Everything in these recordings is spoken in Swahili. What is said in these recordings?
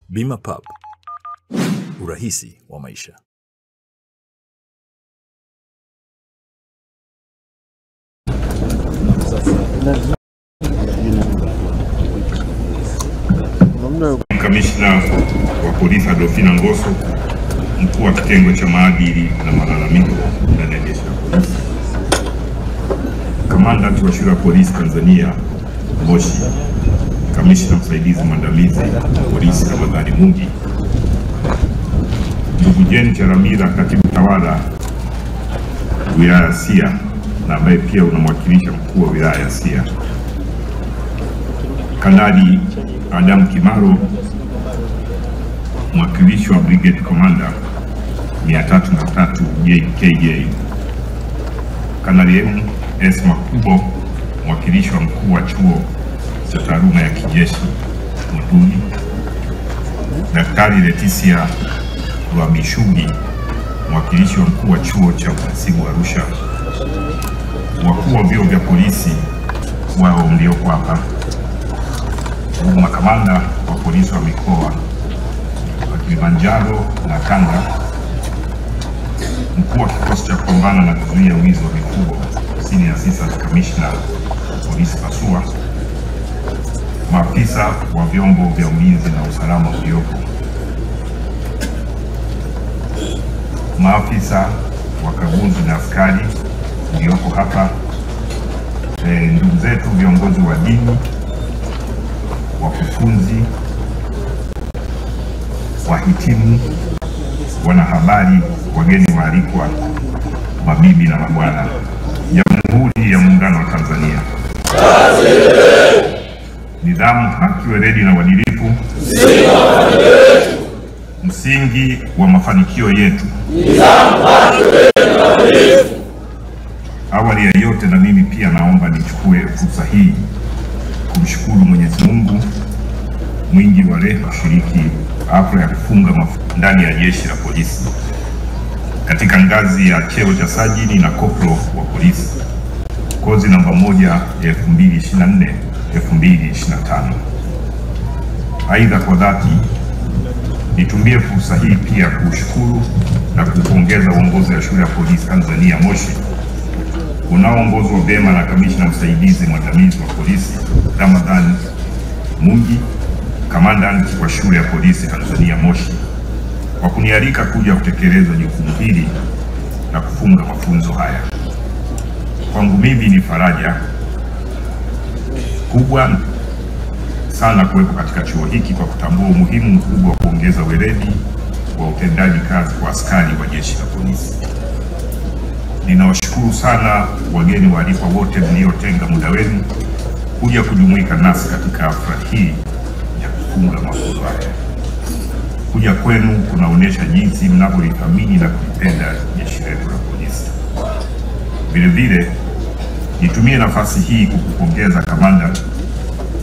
Bima Pub, urahisi wa maisha. Kamishna wa polisi Adolfina Ngoso, mkuu wa kitengo cha maadili na malalamiko ndani ya jeshi la polisi, kamanda wa shule ya polisi Tanzania Moshi, kamishna msaidizi mwandamizi polisi Ramadhani Mungi, ndugu Jane Charamira, katibu tawala wilaya ya Sia na ambaye pia unamwakilisha mkuu wa wilaya ya Sia, Kanali Adam Kimaro, mwakilishi wa Brigade Commander 303 JKJ, Kanali M.S. Makubo, mwakilishi wa mkuu wa chuo cha taaluma ya kijeshi Mutuli, Daktari Leticia Rwabishugi, mwakilishi wa mkuu wa chuo cha uhasibu Arusha, wakuu wa vyuo vya polisi wao mlioko hapa, makamanda wa polisi wa mikoa wa Kilimanjaro na Tanga, mkuu wa kikosi cha kupambana na kuzuia wizi wa mifugo Senior Assistant Commissioner polisi Pasua, maafisa wa vyombo vya ulinzi na usalama uliopo, maafisa wakaguzi na askari ulioko hapa, ndugu zetu viongozi wa dini, wakufunzi, wahitimu, wanahabari, wageni waalikwa, mabibi na mabwana, Jamhuri ya Muungano wa Tanzania. Nidhamu, haki, weledi na uadilifu msingi wa mafanikio yetu. Awali ya yote, na mimi pia naomba nichukue fursa hii kumshukuru Mwenyezi Mungu mwingi wa rehema kushiriki hafla ya kufunga ndani ya jeshi la polisi katika ngazi ya cheo cha sajini na koplo wa polisi, kozi namba 1 ya 2024-2025. Aidha, kwa dhati nitumie fursa hii pia kushukuru na kupongeza uongozi wa shule ya polisi Tanzania Moshi unaoongozwa vyema na kamishna msaidizi mwandamizi wa polisi Ramadhani Mungi, commandant wa shule ya polisi Tanzania Moshi, kwa kunialika kuja kutekeleza jukumu hili na kufunga mafunzo haya. Kwangu mimi ni faraja kubwa sana kuwepo katika chuo hiki kwa kutambua umuhimu mkubwa wa kuongeza weledi wa utendaji kazi kwa askari wa jeshi la polisi. Ninawashukuru sana wageni waalikwa wote mliotenga muda wenu kuja kujumuika nasi katika hafla hii ya kufunga mafunzo haya. Kuja kwenu kunaonyesha jinsi mnavyolithamini na kulipenda jeshi letu la polisi. Vile vile nitumie nafasi hii kukupongeza kamanda,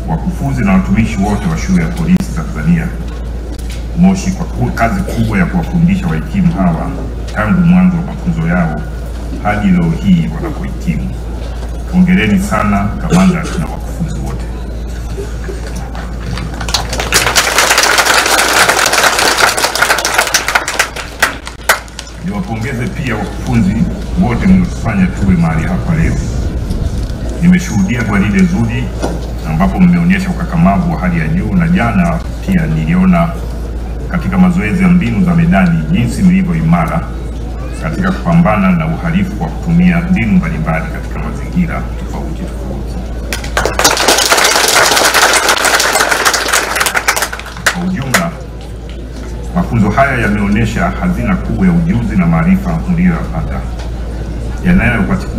wakufunzi na watumishi wote wa shule ya polisi Tanzania Moshi kwa kazi kubwa ya kuwafundisha wahitimu hawa tangu mwanzo wa mafunzo yao hadi leo hii wanapohitimu. Hongereni sana kamanda na wakufunzi wote. Niwapongeze pia wakufunzi wote mliofanya tuwe mahali hapa leo. Nimeshuhudia gwaride zuri ambapo mmeonyesha ukakamavu wa hali ya juu, na jana pia niliona katika mazoezi ya mbinu za medani jinsi mlivyo imara katika kupambana na uhalifu kwa kutumia mbinu mbalimbali katika mazingira tofauti. Kwa ujumla, mafunzo haya yameonyesha hazina kubwa ya ujuzi na maarifa mliyoyapata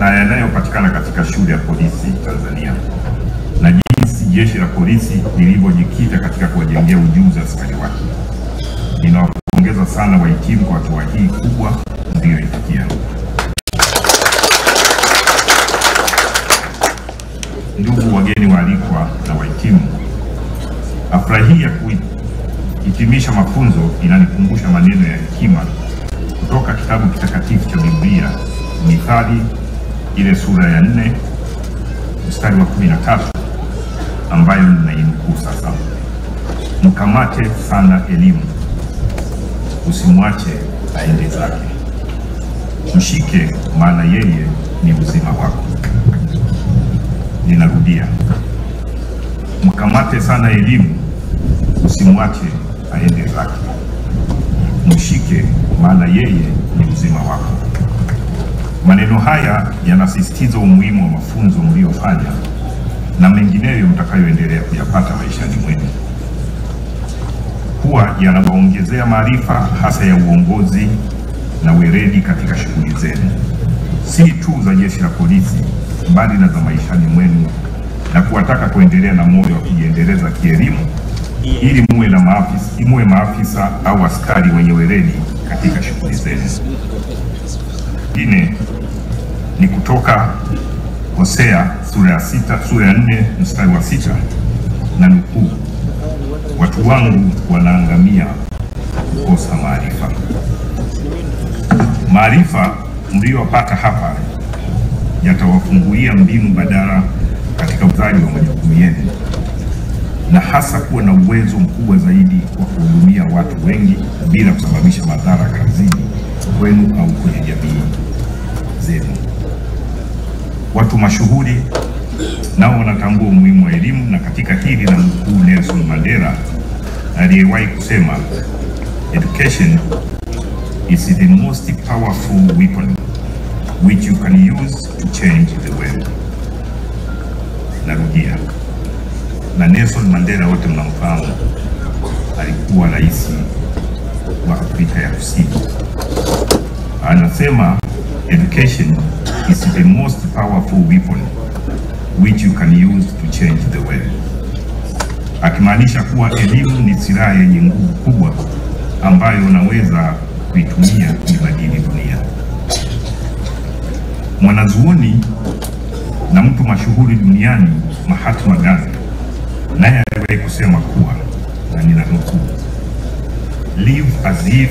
yanayopatikana katika shule ya polisi Tanzania, na jinsi jeshi la polisi lilivyojikita katika kuwajengea ujuzi askari wake. Ninawapongeza sana wahitimu kwa hatua hii kubwa mliyoifikia. Ndugu wageni waalikwa na wahitimu, hafla hii ya kuhitimisha mafunzo inanikumbusha maneno ya hekima kutoka kitabu kitakatifu cha Biblia, Mithali ile sura ya 4 mstari wa 13, ambayo ninainukuu sasa. Mkamate sana elimu, usimwache aende zake. Mshike, maana yeye ni uzima wako. Ninarudia, mkamate sana elimu, usimwache aende zake. Mshike, maana yeye ni uzima wako. Maneno haya yanasisitiza umuhimu wa mafunzo mliofanya na mengineyo mtakayoendelea kuyapata maishani mwenu. Huwa yanawaongezea maarifa hasa ya uongozi na weledi katika shughuli zenu, si tu za jeshi la polisi, bali na za maishani mwenu, na kuwataka kuendelea na moyo wa kujiendeleza kielimu ili muwe maafisa au askari wenye weledi katika shughuli zenu. Ingine ni kutoka Hosea sura ya 4 mstari wa 6, na nukuu, watu wangu wanaangamia kukosa maarifa. Maarifa mliyopata hapa yatawafungulia mbinu badala katika utekelezaji wa majukumu yenu, na hasa kuwa na uwezo mkubwa zaidi wa kuhudumia watu wengi bila kusababisha madhara kazini kwenu au kwenye jamii zenu. Watu mashuhuri nao wanatambua umuhimu wa elimu, na katika hili na mkuu Nelson Mandela aliyewahi kusema, education is the most powerful weapon which you can use to change the world. Narudia, na Nelson Mandela wote mnamfahamu, alikuwa rais wa Afrika ya Kusini. Anasema education is the most powerful weapon which you can use to change the world, akimaanisha kuwa elimu ni silaha yenye nguvu kubwa ambayo unaweza kuitumia kuibadili dunia. Mwanazuoni na mtu mashuhuri duniani Mahatma Gandhi naye aliwahi kusema kuwa, na ninanukuu, live as if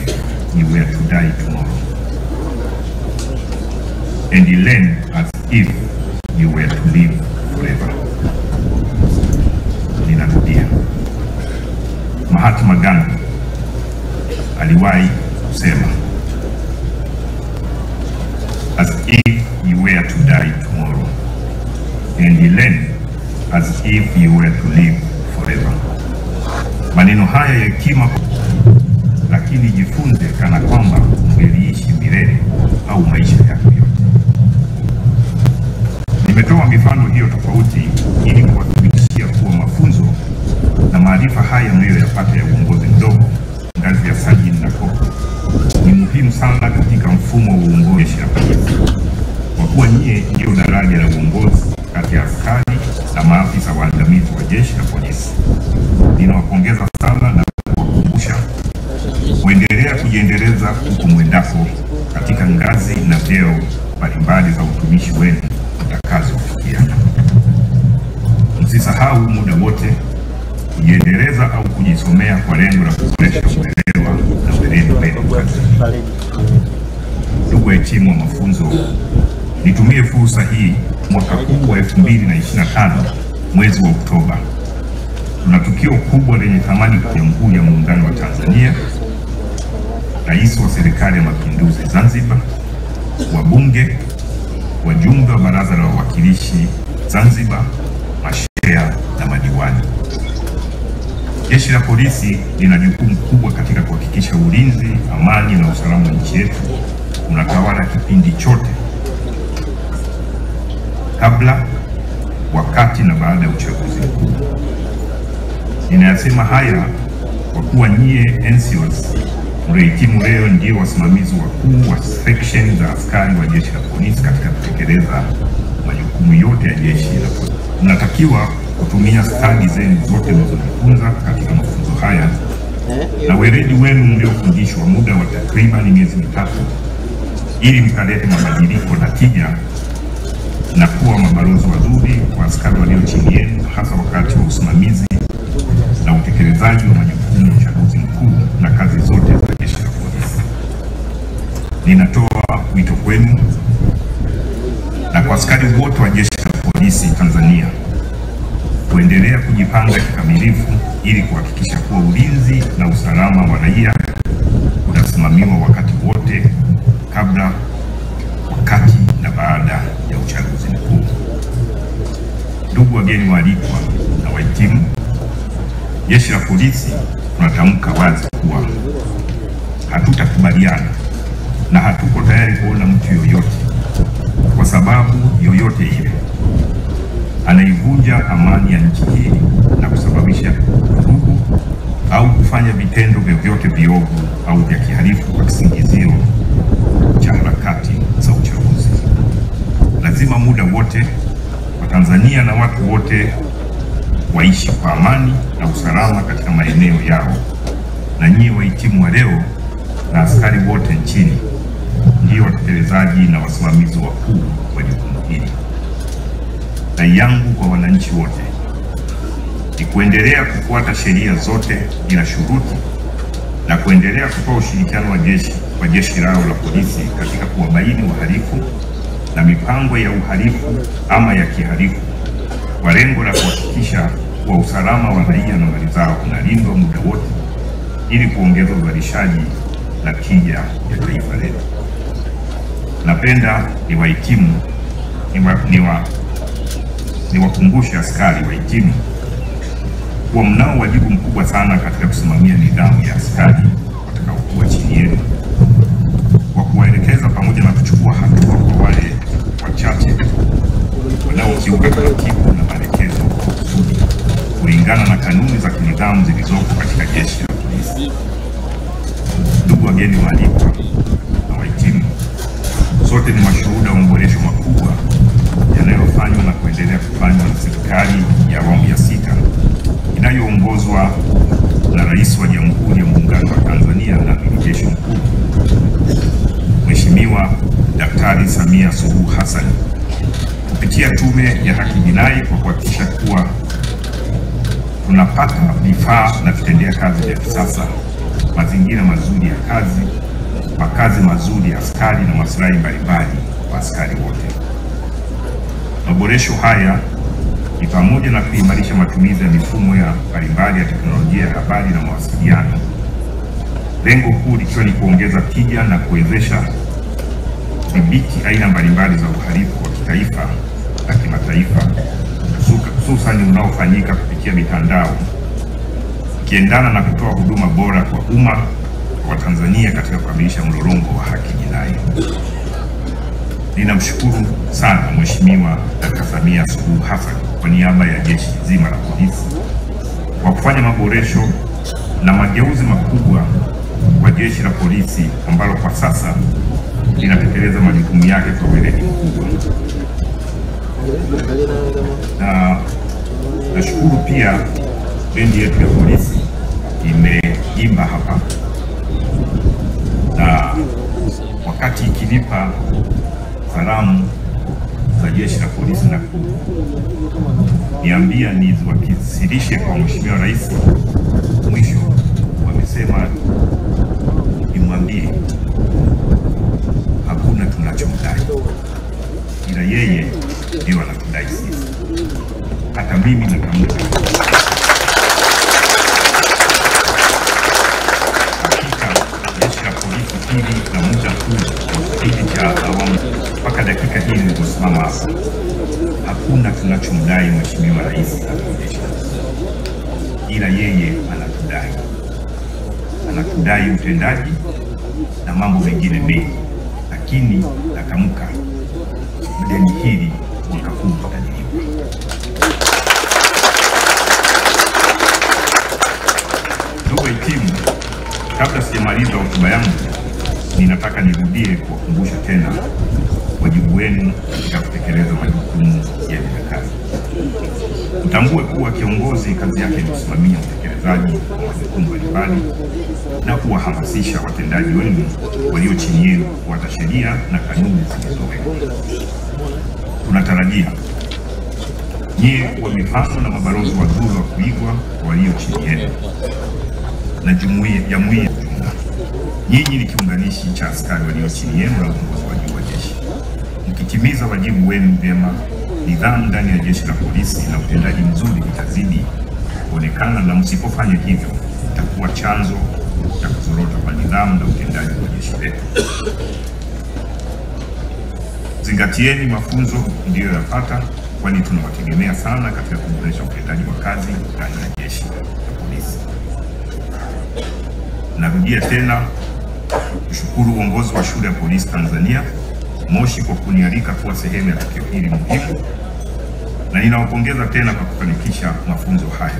you were to die tomorrow and learn as if you were to live forever. Ninarudia, Mahatma Gandhi aliwahi kusema, as if you were to die tomorrow and learn as if you were to live forever. Maneno haya ya hekima, lakini jifunze kana kwamba ungeliishi milele au maisha yako yote. Nimetoa mifano hiyo tofauti ili kuwathibitishia kuwa mafunzo na maarifa haya mliyoyapata ya uongozi mdogo ngazi ya sajini na kopo ni muhimu sana katika mfumo wa uongozi wa polisi, kwa kuwa nyie ndio daraja la uongozi kati ya askari na maafisa waandamizi wa jeshi la polisi. Ninawapongeza sana na kuwakumbusha kuendelea kujiendeleza huku mwendako katika ngazi na vyeo mbalimbali za utumishi wenu mtakazofikia. Msisahau muda wote kujiendeleza au kujisomea kwa lengo la kuboresha uelewa na weledi wenu kazini. Ndugu wahitimu wa mafunzo, nitumie fursa hii, mwaka huu wa 2025 mwezi wa Oktoba tuna tukio kubwa lenye thamani kwa Jamhuri ya Muungano wa Tanzania, Rais wa Serikali ya Mapinduzi Zanzibar, wabunge, wajumbe wa Baraza la Wawakilishi Zanzibar, masheha na madiwani. Jeshi la polisi lina jukumu kubwa katika kuhakikisha ulinzi, amani na usalama wa nchi yetu unatawala kipindi chote kabla, wakati na baada ya uchaguzi mkuu. Ninayasema haya kwa kuwa nyie NCOs mliohitimu leo ndio wasimamizi wakuu wa section za askari wa jeshi la polisi katika kutekeleza majukumu yote ya jeshi la polisi. Mnatakiwa kutumia stadi zenu zote mlizojifunza katika mafunzo haya na weledi wenu mliofundishwa muda wa takriban miezi mitatu ili mkalete mabadiliko na tija na kuwa mabalozi wazuri kwa askari walio chini yenu, hasa wakati wa usimamizi na utekelezaji wa majukumu ya uchaguzi mkuu na kazi zote za jeshi la polisi. Ninatoa wito kwenu na kwa askari wote wa jeshi la polisi Tanzania kuendelea kujipanga kikamilifu ili kuhakikisha kuwa ulinzi na usalama wa raia unasimamiwa wakati wote, kabla, wakati na baada ya uchaguzi mkuu. Ndugu wageni waalikwa na wahitimu, Jeshi la Polisi tunatamka wazi kuwa hatutakubaliana na hatuko tayari kuona mtu yoyote kwa sababu yoyote ile anaivunja amani ya nchi hii na kusababisha vurugu au kufanya vitendo vyovyote viovu au vya kihalifu kwa kisingizio cha harakati za uchaguzi. Lazima muda wote Watanzania na watu wote waishi kwa amani na usalama katika maeneo yao, na nyie wahitimu wa leo na askari wote nchini ndio watekelezaji na wasimamizi wakuu wa jukumu hili. Rai yangu kwa wananchi wote ni kuendelea kufuata sheria zote bila shuruti na kuendelea kutoa ushirikiano wa jeshi lao la polisi katika kuwabaini wahalifu na mipango ya uhalifu ama ya kihalifu kwa lengo la kuhakikisha kuwa usalama wa raia na mali zao unalindwa muda wote ili kuongeza uzalishaji na tija ya taifa letu. Napenda niwakumbushe askari wahitimu kuwa mnao wajibu mkubwa sana katika kusimamia nidhamu ya askari watakaokuwa chini yenu, kwa kuwaelekeza pamoja na kuchukua hatua kwa wale wachache wanaokiuka taratibu na maelekezo kwa kusudi kulingana na kanuni za kinidhamu zilizopo katika Jeshi la Polisi. Ndugu wageni waalikwa na wahitimu, sote ni mashuhuda wa maboresho makubwa yanayofanywa na kuendelea kufanywa na serikali ya awamu ya 6 inayoongozwa na Rais wa Jamhuri ya Muungano wa Tanzania na Amiri Jeshi Mkuu Mheshimiwa Daktari Samia Suluhu Hassan kupitia Tume ya Haki Jinai, kwa kuhakikisha kuwa tunapata vifaa na vitendea kazi vya kisasa, mazingira mazuri ya kazi, makazi mazuri ya askari na maslahi mbalimbali kwa askari wote. Maboresho haya ni pamoja na kuimarisha matumizi ya mifumo ya mbalimbali ya teknolojia ya habari na mawasiliano, lengo kuu likiwa ni kuongeza tija na kuwezesha kudhibiti aina mbalimbali za uhalifu wa kitaifa na kimataifa, hususan unaofanyika kupitia mitandao, ikiendana na kutoa huduma bora kwa umma wa Tanzania katika kukamilisha mlolongo wa haki jinai. Ninamshukuru sana Mheshimiwa Dkt. Samia Suluhu Hassan kwa niaba ya jeshi zima la polisi kwa kufanya maboresho na mageuzi makubwa kwa jeshi la polisi ambalo kwa sasa linatekeleza majukumu yake kwa weledi mkubwa. Na nashukuru pia bendi yetu ya polisi imeimba hapa, na wakati ikilipa salamu za jeshi la polisi na niambia niwasilishe kwa Mheshimiwa Rais, mwisho wamesema nimwambie hakuna tunachomdai, ila yeye ndio anatudai sisi. Hata mimi natamka hakika jeshi la polisi hili na muda huu hili cha awamu mpaka dakika hii niliposimama hapa, hakuna tunachomdai Mheshimiwa Rais atuonyesha, ila yeye anatudai utendaji na mambo mengine mengi, lakini natamka deni hili mwaka huu litadiliwa. Ndugu wahitimu, kabla sijamaliza hotuba yangu, ninataka nirudie kuwakumbusha tena wajibu wenu katika kutekeleza majukumu yenu ya kazi. Mtambue kuwa kiongozi kazi yake ni kusimamia utekelezaji wa majukumu mbalimbali na kuwahamasisha watendaji wenu walio chini yenu kufuata sheria na kanuni zilizowekwa. Tunatarajia nyie kuwa mifano na mabalozi wazuri wa kuigwa walio chini yenu na jumuiya. Nyinyi ni kiunganishi cha askari walio chini yenu na uongozi wa juu wa jeshi. Mkitimiza wajibu wenu vyema, nidhamu ndani ya jeshi la polisi na utendaji mzuri vitazidi kuonekana, na msipofanya hivyo itakuwa chanzo cha kuzorota kwa nidhamu na utendaji wa jeshi letu. Zingatieni mafunzo mliyoyapata, kwani tunawategemea sana katika kuboresha utendaji wa kazi ndani ya jeshi la polisi. Narudia tena kushukuru uongozi wa Shule ya Polisi Tanzania Moshi kwa kunialika kuwa sehemu ya tukio hili muhimu, na ninawapongeza tena kwa kufanikisha mafunzo haya.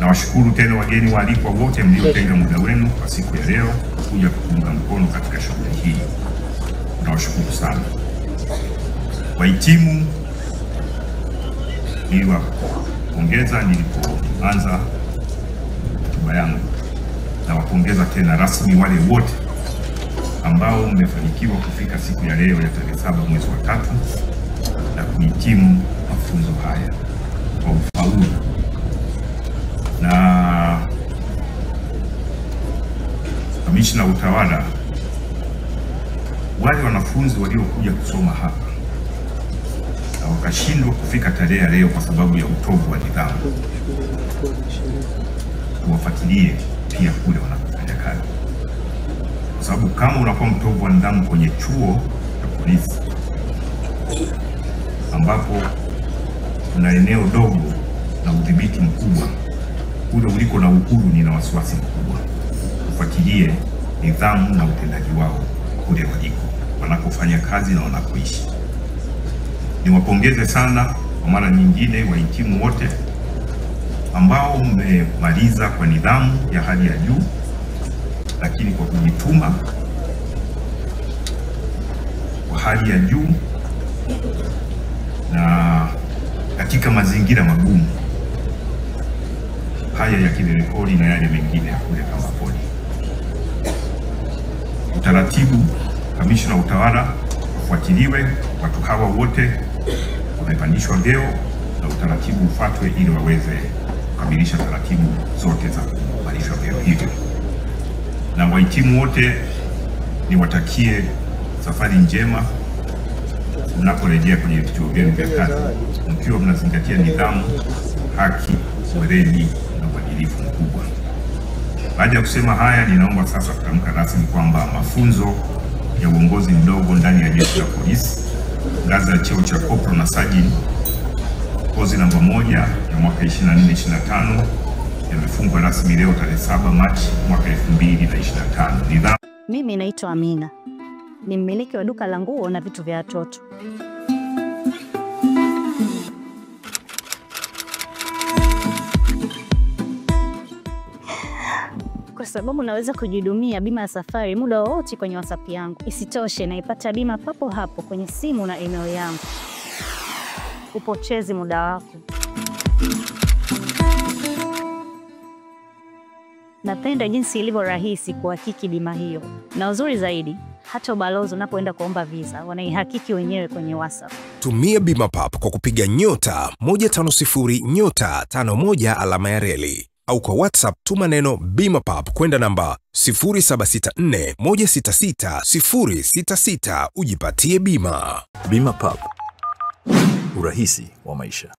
Nawashukuru tena wageni waalikwa wote mliotenga muda wenu kwa siku ya leo kuja kuunga mkono katika shughuli hii. Nawashukuru sana. Wahitimu, niliwapongeza nilipoanza hotuba yangu. Nawapongeza tena rasmi wale wote ambao mmefanikiwa kufika siku ya leo ya tarehe 7 mwezi wa 3 na kuhitimu mafunzo haya kwa ufaulu. Na kamishna wa utawala, wale wanafunzi waliokuja kusoma hapa na wakashindwa kufika tarehe ya leo kwa sababu ya utovu wa nidhamu, tuwafuatilie pia kule wanapofanya kazi, kwa sababu kama unakuwa mtovu wa nidhamu kwenye chuo cha polisi ambapo kuna eneo dogo na udhibiti mkubwa, kule uliko na uhuru, nina wasiwasi mkubwa. Ufuatilie nidhamu na utendaji wao kule waliko wanapofanya kazi na wanapoishi. Niwapongeze sana kwa mara nyingine wahitimu wote ambao mmemaliza kwa nidhamu ya hali ya juu, lakini kwa kujituma kwa hali ya juu na katika mazingira magumu haya ya Kiberekoli na yale mengine ya kule Kambapoli. Utaratibu, kamishna wa utawala, ufuatiliwe. Watu hawa wote wamepandishwa vyeo na utaratibu ufuatwe ili waweze kukamilisha taratibu zote za kupandishwa vyeo hivyo. Na wahitimu wote niwatakie safari njema mnaporejea kwenye vituo vyenu vya kazi, mkiwa mnazingatia nidhamu, haki, weledi na uadilifu mkubwa. Baada ya kusema haya, ninaomba sasa kutamka rasmi kwamba mafunzo ya uongozi mdogo ndani ya jeshi la polisi ngazi ya cheo cha kopro na sajini kozi namba 1 ya mwaka 24-25 yamefungwa rasmi leo tarehe 7 Machi mwaka 2025. Mimi naitwa Amina, ni mmiliki wa duka la nguo na vitu vya watoto. Kwa sababu naweza kujihudumia bima ya safari muda wowote kwenye WhatsApp yangu. Isitoshe, naipata bima papo hapo kwenye simu na email yangu. Upotezi muda wako. Napenda jinsi ilivyo rahisi kuhakiki bima hiyo. Na uzuri zaidi, hata ubalozi unapoenda kuomba visa wanaihakiki wenyewe kwenye WhatsApp. Tumia BimaPapp kwa kupiga *150*51 alama ya reli, au kwa WhatsApp tuma neno BimaPapp kwenda namba 0764166066 ujipatie bima. BimaPapp, urahisi wa maisha.